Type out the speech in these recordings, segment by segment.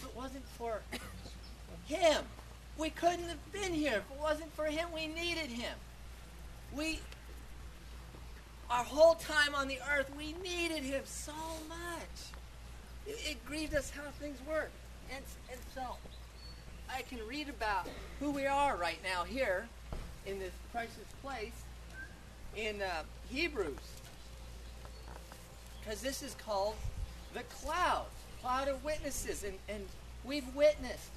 if it wasn't for him. We couldn't have been here. If it wasn't for him, we needed him. Our whole time on the earth, we needed him so much. It grieved us how things work. And so I can read about who we are right now here in this precious place in Hebrews. Because this is called the cloud of witnesses. And we've witnessed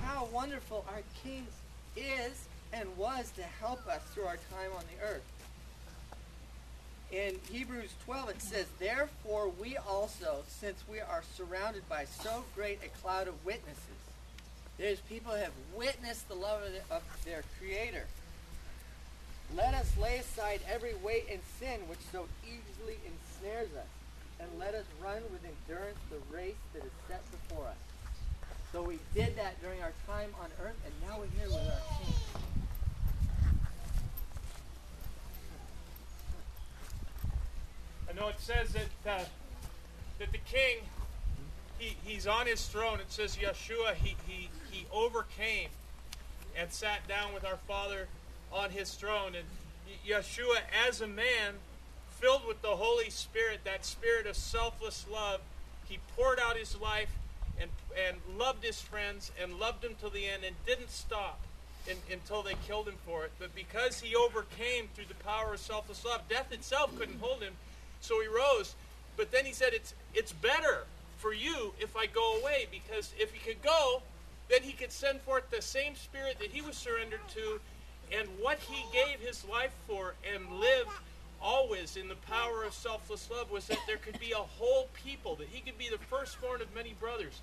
how wonderful our King is and was to help us through our time on the earth. In Hebrews 12 it says, "Therefore we also, since we are surrounded by so great a cloud of witnesses," there's people who have witnessed the love of their Creator, "let us lay aside every weight and sin which so easily ensnares us, and let us run with endurance the race that is set before us." So we did that during our time on earth, and now we're here with our King. I know it says that the king, he's on his throne. It says Yeshua, he overcame and sat down with our Father on his throne. And Yeshua, as a man, filled with the Holy Spirit, that spirit of selfless love, he poured out his life and loved his friends and loved them till the end and didn't stop until they killed him for it. But because he overcame through the power of selfless love, death itself couldn't hold him. So he rose, but then he said, it's better for you if I go away, because if he could go, then he could send forth the same spirit that he was surrendered to, and what he gave his life for and lived always in the power of selfless love was that there could be a whole people, that he could be the firstborn of many brothers,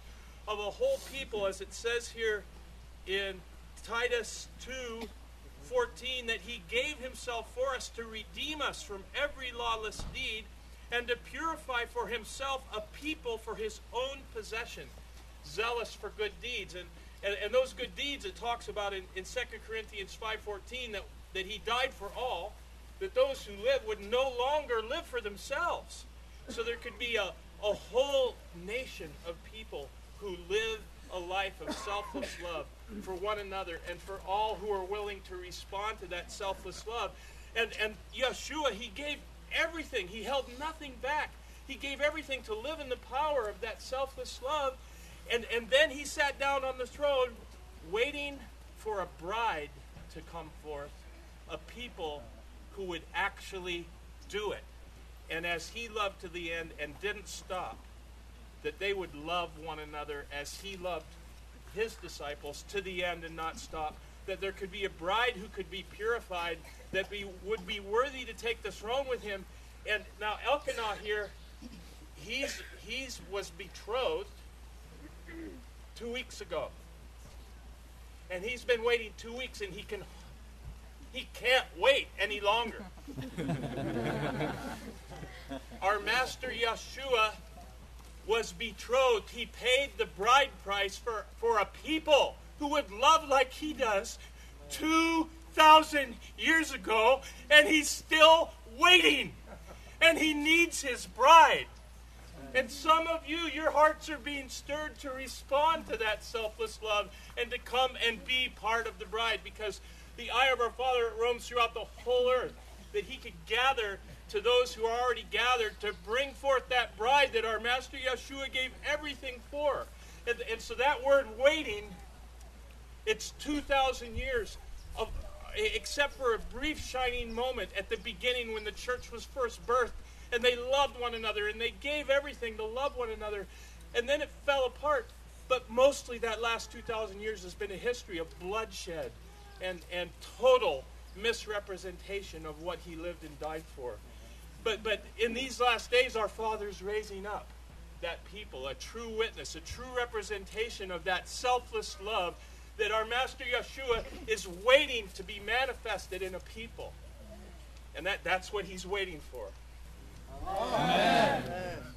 of a whole people, as it says here in Titus 2:14, that he gave himself for us to redeem us from every lawless deed and to purify for himself a people for his own possession, zealous for good deeds. And those good deeds it talks about in 2 Corinthians 5:14, that he died for all, that those who live would no longer live for themselves. So there could be a whole nation of people who live a life of selfless love for one another and for all who are willing to respond to that selfless love. And Yeshua, he gave everything. He held nothing back. He gave everything to live in the power of that selfless love. And then he sat down on the throne waiting for a bride to come forth, a people who would actually do it. And as he loved to the end and didn't stop, that they would love one another as he loved his disciples to the end and not stop. That there could be a bride who could be purified, that would be worthy to take the throne with him. And now Elkanah here, he's was betrothed 2 weeks ago. And he's been waiting 2 weeks, and he can't wait any longer. Our Master Yeshua was betrothed. He paid the bride price for a people who would love like he does 2,000 years ago, and he's still waiting. And he needs his bride. And some of you, your hearts are being stirred to respond to that selfless love and to come and be part of the bride, because the eye of our Father roams throughout the whole earth, that he could gather to those who are already gathered to bring forth that bride that our Master Yeshua gave everything for. And so that word waiting, it's 2,000 years, except for a brief shining moment at the beginning when the church was first birthed, and they loved one another, and they gave everything to love one another, and then it fell apart. But mostly that last 2,000 years has been a history of bloodshed and total misrepresentation of what he lived and died for. But in these last days, our Father's raising up that people, a true witness, a true representation of that selfless love that our Master Yeshua is waiting to be manifested in a people. And that's what he's waiting for. Amen. Amen.